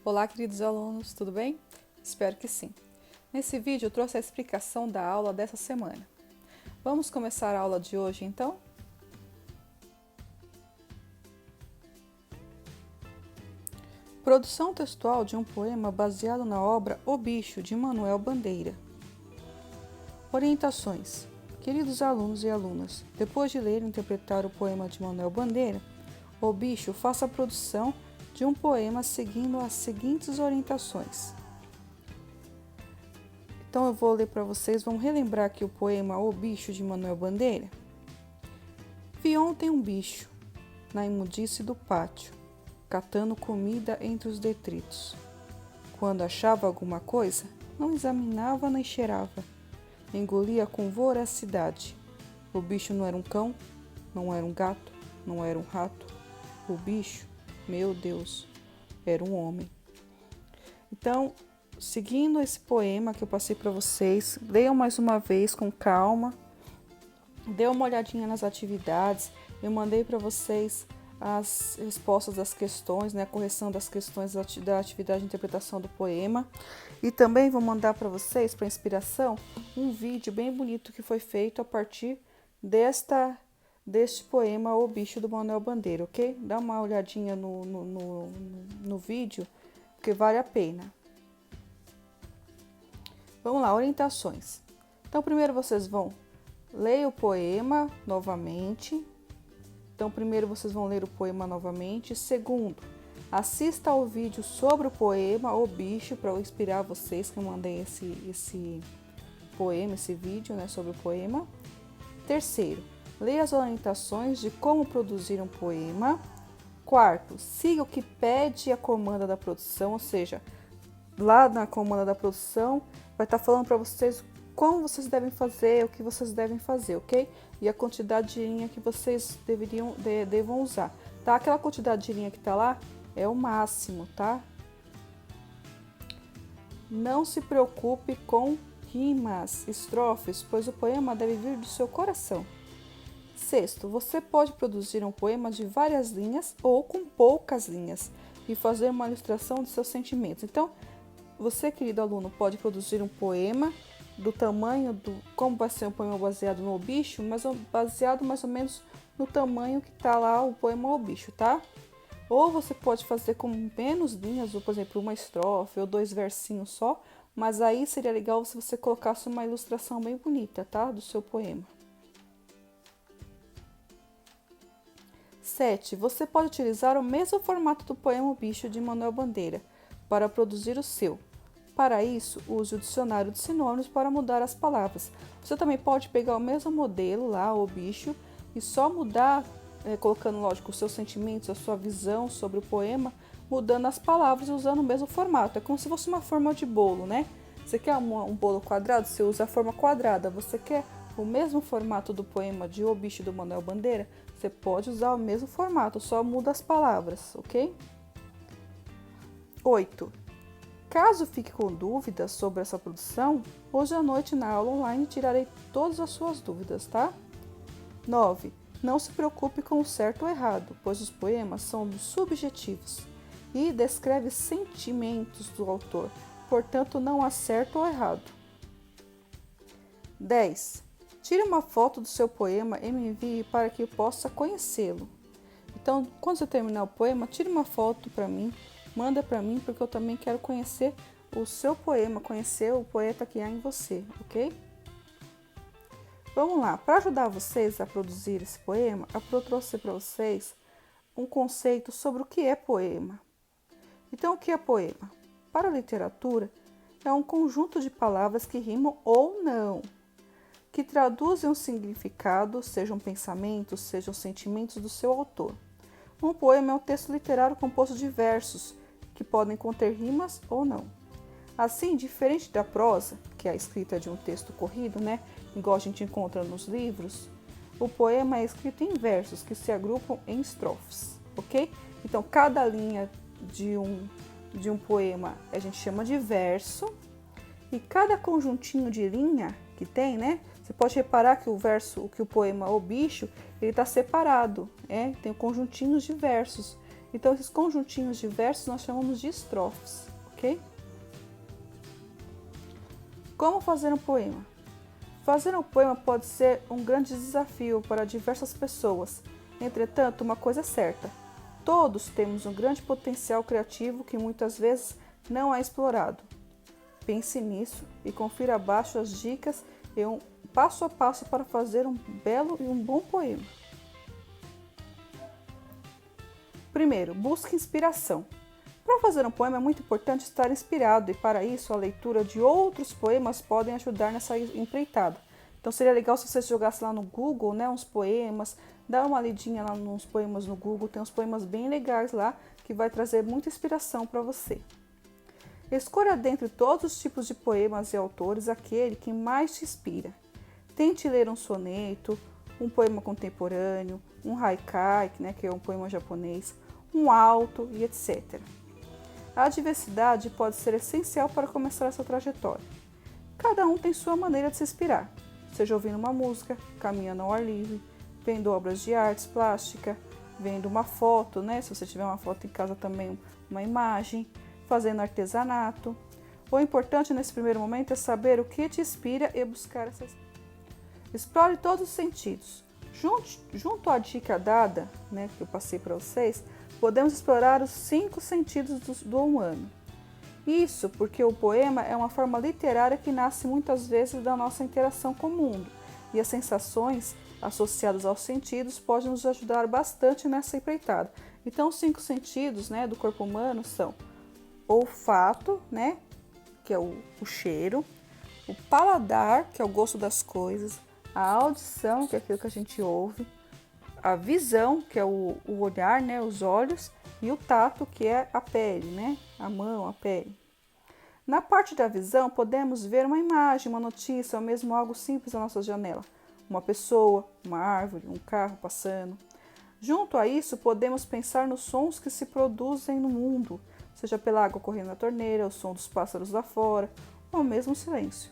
Olá, queridos alunos, tudo bem? Espero que sim. Nesse vídeo eu trouxe a explicação da aula dessa semana. Vamos começar a aula de hoje, então? Produção textual de um poema baseado na obra O Bicho, de Manuel Bandeira. Orientações. Queridos alunos e alunas, depois de ler e interpretar o poema de Manuel Bandeira, O Bicho, faça a produção de um poema seguindo as seguintes orientações. Então eu vou ler para vocês, vamos relembrar aqui o poema O Bicho, de Manuel Bandeira. Vi ontem um bicho na imundice do pátio, catando comida entre os detritos. Quando achava alguma coisa, não examinava nem cheirava, engolia com voracidade. O bicho não era um cão, não era um gato, não era um rato. O bicho, meu Deus, era um homem. Então, seguindo esse poema que eu passei para vocês, leiam mais uma vez com calma, dê uma olhadinha nas atividades. Eu mandei para vocês as respostas das questões, né, a correção das questões da atividade de interpretação do poema. E também vou mandar para vocês, para inspiração, um vídeo bem bonito que foi feito a partir deste poema O Bicho, do Manuel Bandeira, ok? Dá uma olhadinha no vídeo, porque vale a pena. Vamos lá, orientações. Então, primeiro vocês vão ler o poema novamente. Segundo, assista ao vídeo sobre o poema O Bicho, para eu inspirar vocês, que eu mandei esse poema, esse vídeo, né, sobre o poema. Terceiro, leia as orientações de como produzir um poema. Quarto, siga o que pede a comanda da produção, ou seja, lá na comanda da produção vai estar falando para vocês como vocês devem fazer, o que vocês devem fazer, ok? E a quantidade de linha que vocês devam usar, tá? Aquela quantidade de linha que tá lá é o máximo, tá? Não se preocupe com rimas, estrofes, pois o poema deve vir do seu coração. Sexto, você pode produzir um poema de várias linhas ou com poucas linhas e fazer uma ilustração de seus sentimentos. Então, você, querido aluno, pode produzir um poema do tamanho como vai ser um poema baseado no bicho, mas baseado mais ou menos no tamanho que está lá o poema O Bicho, tá? Ou você pode fazer com menos linhas, ou por exemplo, uma estrofe ou 2 versinhos só, mas aí seria legal se você colocasse uma ilustração bem bonita, tá? Do seu poema. 7. Você pode utilizar o mesmo formato do poema O Bicho, de Manuel Bandeira para produzir o seu. Para isso, use o dicionário de sinônimos para mudar as palavras. Você também pode pegar o mesmo modelo lá, O Bicho, e só mudar, colocando, lógico, os seus sentimentos, a sua visão sobre o poema, mudando as palavras e usando o mesmo formato. É como se fosse uma forma de bolo, né? Você quer um bolo quadrado? Você usa a forma quadrada. Você quer o mesmo formato do poema de O Bicho, do Manuel Bandeira? Você pode usar o mesmo formato, só muda as palavras, ok? 8. Caso fique com dúvidas sobre essa produção, hoje à noite na aula online tirarei todas as suas dúvidas, tá? 9. Não se preocupe com o certo ou errado, pois os poemas são subjetivos e descrevem sentimentos do autor, portanto não há certo ou errado. 10. Tire uma foto do seu poema e me envie para que eu possa conhecê-lo. Então, quando você terminar o poema, tire uma foto para mim, manda para mim, porque eu também quero conhecer o seu poema, conhecer o poeta que há em você, ok? Vamos lá, para ajudar vocês a produzir esse poema, eu trouxe para vocês um conceito sobre o que é poema. Então, o que é poema? Para a literatura, é um conjunto de palavras que rimam ou não, que traduzem um significado, sejam pensamentos, sejam sentimentos do seu autor. Um poema é um texto literário composto de versos, que podem conter rimas ou não. Assim, diferente da prosa, que é a escrita de um texto corrido, né, igual a gente encontra nos livros, o poema é escrito em versos que se agrupam em estrofes, ok? Então, cada linha de um poema a gente chama de verso, e cada conjuntinho de linha que tem, né, você pode reparar que o poema O Bicho, ele está separado, tem conjuntinhos de versos. Então, esses conjuntinhos de versos nós chamamos de estrofes, ok? Como fazer um poema? Fazer um poema pode ser um grande desafio para diversas pessoas. Entretanto, uma coisa é certa: todos temos um grande potencial criativo que muitas vezes não é explorado. Pense nisso e confira abaixo as dicas e um passo a passo para fazer um belo e um bom poema. Primeiro, busque inspiração. Para fazer um poema é muito importante estar inspirado e para isso a leitura de outros poemas podem ajudar nessa empreitada. Então seria legal se você jogasse lá no Google, né, uns poemas, dá uma lidinha lá nos poemas no Google, tem uns poemas bem legais lá que vai trazer muita inspiração para você. Escolha dentre todos os tipos de poemas e autores aquele que mais te inspira. Tente ler um soneto, um poema contemporâneo, um haikai, né, que é um poema japonês, um alto e etc. A diversidade pode ser essencial para começar essa trajetória. Cada um tem sua maneira de se inspirar, seja ouvindo uma música, caminhando ao ar livre, vendo obras de artes plástica, vendo uma foto, né? Se você tiver uma foto em casa também, uma imagem, fazendo artesanato. O importante nesse primeiro momento é saber o que te inspira e buscar essa inspiração. Explore todos os sentidos. Junto à dica dada, né, que eu passei para vocês, podemos explorar os 5 sentidos do humano. Isso porque o poema é uma forma literária que nasce muitas vezes da nossa interação com o mundo, e as sensações associadas aos sentidos podem nos ajudar bastante nessa empreitada. Então, os 5 sentidos, né, do corpo humano são o olfato, né, que é o cheiro, o paladar, que é o gosto das coisas, a audição, que é aquilo que a gente ouve, a visão, que é o olhar, né, os olhos, e o tato, que é a pele, né, a mão, a pele. Na parte da visão, podemos ver uma imagem, uma notícia, ou mesmo algo simples na nossa janela. Uma pessoa, uma árvore, um carro passando. Junto a isso, podemos pensar nos sons que se produzem no mundo, seja pela água correndo na torneira, o som dos pássaros lá fora, ou mesmo o silêncio.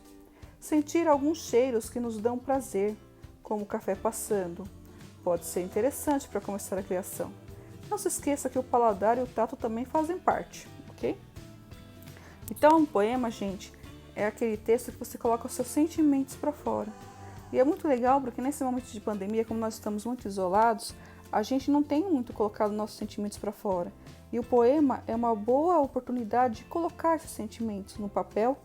Sentir alguns cheiros que nos dão prazer, como o café passando, pode ser interessante para começar a criação. Não se esqueça que o paladar e o tato também fazem parte, ok? Então, um poema, gente, é aquele texto que você coloca os seus sentimentos para fora. E é muito legal porque nesse momento de pandemia, como nós estamos muito isolados, a gente não tem muito colocado nossos sentimentos para fora. E o poema é uma boa oportunidade de colocar esses sentimentos no papel.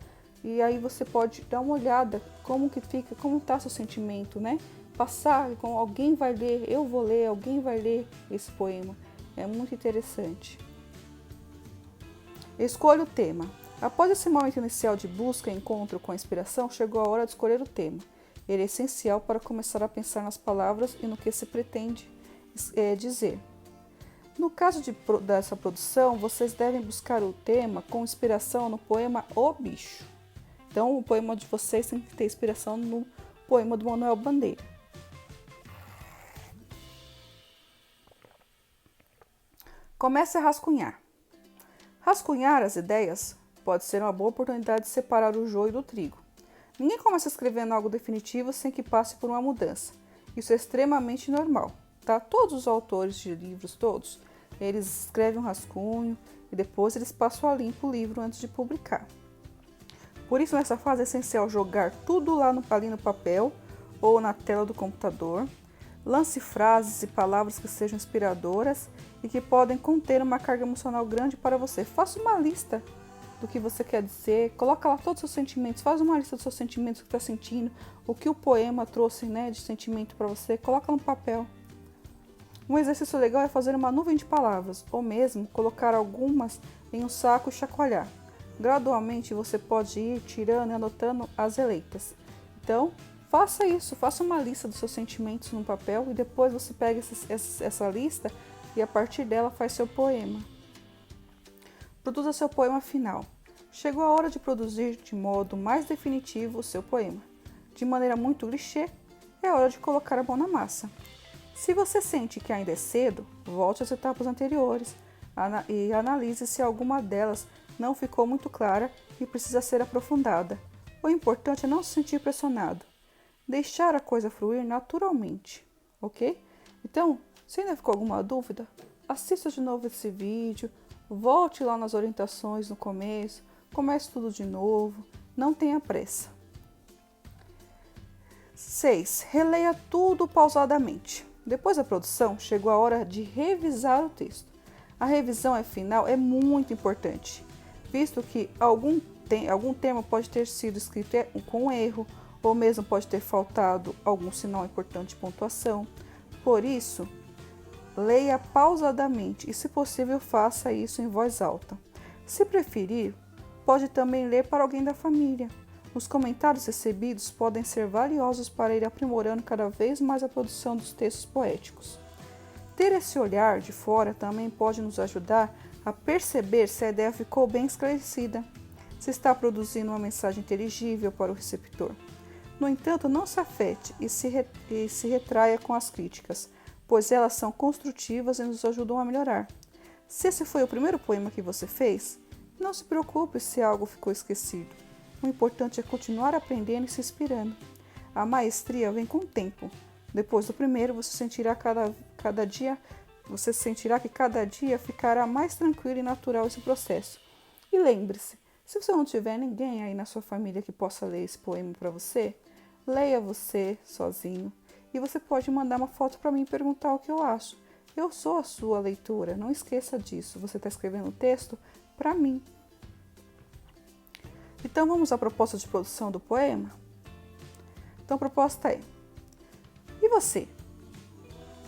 E aí você pode dar uma olhada como que fica, como está seu sentimento, né? Passar, com alguém vai ler, eu vou ler, alguém vai ler esse poema. É muito interessante. Escolha o tema. Após esse momento inicial de busca e encontro com a inspiração, chegou a hora de escolher o tema. Ele é essencial para começar a pensar nas palavras e no que se pretende dizer. No caso dessa produção, vocês devem buscar o tema com inspiração no poema O Bicho. Então, o poema de vocês tem que ter inspiração no poema do Manuel Bandeira. Comece a rascunhar. Rascunhar as ideias pode ser uma boa oportunidade de separar o joio do trigo. Ninguém começa escrevendo algo definitivo sem que passe por uma mudança. Isso é extremamente normal, tá? Todos os autores de livros, todos, eles escrevem um rascunho e depois eles passam a limpo o livro antes de publicar. Por isso, nessa fase é essencial jogar tudo lá ali no papel ou na tela do computador. Lance frases e palavras que sejam inspiradoras e que podem conter uma carga emocional grande para você. Faça uma lista do que você quer dizer, coloca lá todos os seus sentimentos, faz uma lista dos seus sentimentos que está sentindo, o que o poema trouxe, né, de sentimento para você, coloca no papel. Um exercício legal é fazer uma nuvem de palavras, ou mesmo colocar algumas em um saco e chacoalhar. Gradualmente você pode ir tirando e anotando as eleitas. Então, faça isso, faça uma lista dos seus sentimentos no papel e depois você pega essa lista e a partir dela faz seu poema. Produza seu poema final. Chegou a hora de produzir de modo mais definitivo o seu poema. De maneira muito clichê, é hora de colocar a mão na massa. Se você sente que ainda é cedo, volte às etapas anteriores e analise se alguma delas não ficou muito clara e precisa ser aprofundada. O importante é não se sentir pressionado. Deixar a coisa fluir naturalmente, ok? Então, se ainda ficou alguma dúvida, assista de novo esse vídeo, volte lá nas orientações no começo, comece tudo de novo, não tenha pressa. 6. Releia tudo pausadamente. Depois da produção, chegou a hora de revisar o texto. A revisão final é muito importante, visto que algum termo pode ter sido escrito com erro, ou mesmo pode ter faltado algum sinal importante de pontuação. Por isso, leia pausadamente e, se possível, faça isso em voz alta. Se preferir, pode também ler para alguém da família. Os comentários recebidos podem ser valiosos para ir aprimorando cada vez mais a produção dos textos poéticos. Ter esse olhar de fora também pode nos ajudar a perceber se a ideia ficou bem esclarecida, se está produzindo uma mensagem inteligível para o receptor. No entanto, não se afete e se retraia com as críticas, pois elas são construtivas e nos ajudam a melhorar. Se esse foi o primeiro poema que você fez, não se preocupe se algo ficou esquecido. O importante é continuar aprendendo e se inspirando. A maestria vem com o tempo. Depois do primeiro, você sentirá que cada dia ficará mais tranquilo e natural esse processo. E lembre-se, se você não tiver ninguém aí na sua família que possa ler esse poema para você, leia você sozinho. E você pode mandar uma foto para mim e perguntar o que eu acho. Eu sou a sua leitora, não esqueça disso. Você está escrevendo o texto para mim. Então vamos à proposta de produção do poema? Então a proposta é: e você?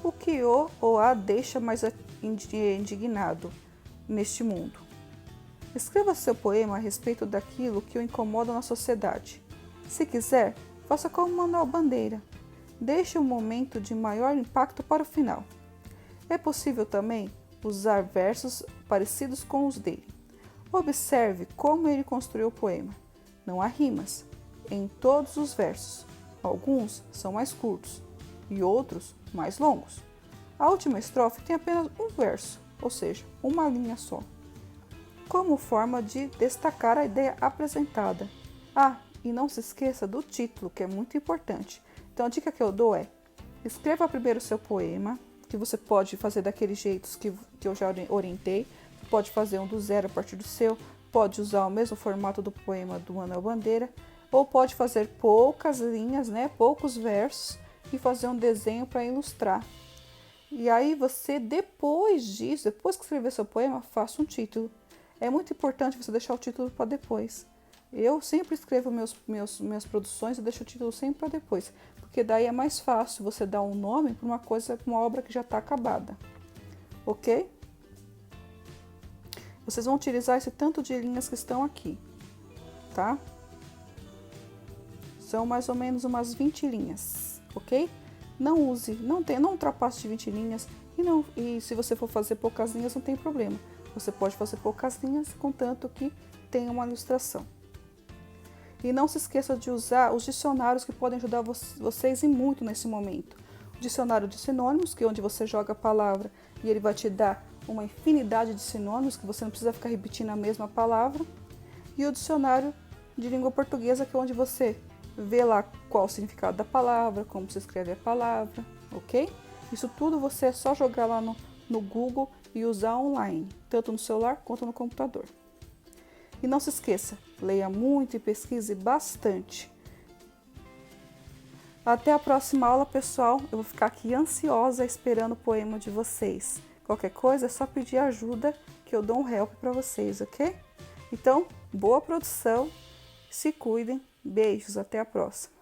O que o ou a deixa mais indignado neste mundo? Escreva seu poema a respeito daquilo que o incomoda na sociedade. Se quiser, faça como Manuel Bandeira. Deixe um momento de maior impacto para o final. É possível também usar versos parecidos com os dele. Observe como ele construiu o poema. Não há rimas em todos os versos. Alguns são mais curtos e outros mais longos. A última estrofe tem apenas um verso, ou seja, uma linha só, como forma de destacar a ideia apresentada. E não se esqueça do título, que é muito importante. Então a dica que eu dou é: escreva primeiro o seu poema, que você pode fazer daqueles jeitos que eu já orientei. Pode fazer um do zero a partir do seu, pode usar o mesmo formato do poema do Manuel Bandeira, ou pode fazer poucas linhas, poucos versos, e fazer um desenho para ilustrar. E aí você, depois disso, depois que escrever seu poema, faça um título. É muito importante você deixar o título para depois. Eu sempre escrevo minhas produções e deixo o título sempre para depois, porque daí é mais fácil você dar um nome para uma obra que já está acabada. Ok? Vocês vão utilizar esse tanto de linhas que estão aqui, tá? São mais ou menos umas 20 linhas, ok? Não ultrapasse de 20 linhas e se você for fazer poucas linhas não tem problema. Você pode fazer poucas linhas, contanto que tenha uma ilustração. E não se esqueça de usar os dicionários que podem ajudar vocês e muito nesse momento. O dicionário de sinônimos, que é onde você joga a palavra e ele vai te dar uma infinidade de sinônimos, que você não precisa ficar repetindo a mesma palavra. E o dicionário de língua portuguesa, que é onde você vê lá qual o significado da palavra, como se escreve a palavra, ok? Isso tudo você é só jogar lá no Google e usar online, tanto no celular quanto no computador. E não se esqueça, leia muito e pesquise bastante. Até a próxima aula, pessoal. Eu vou ficar aqui ansiosa esperando o poema de vocês. Qualquer coisa é só pedir ajuda que eu dou um help para vocês, ok? Então, boa produção, se cuidem, beijos, até a próxima.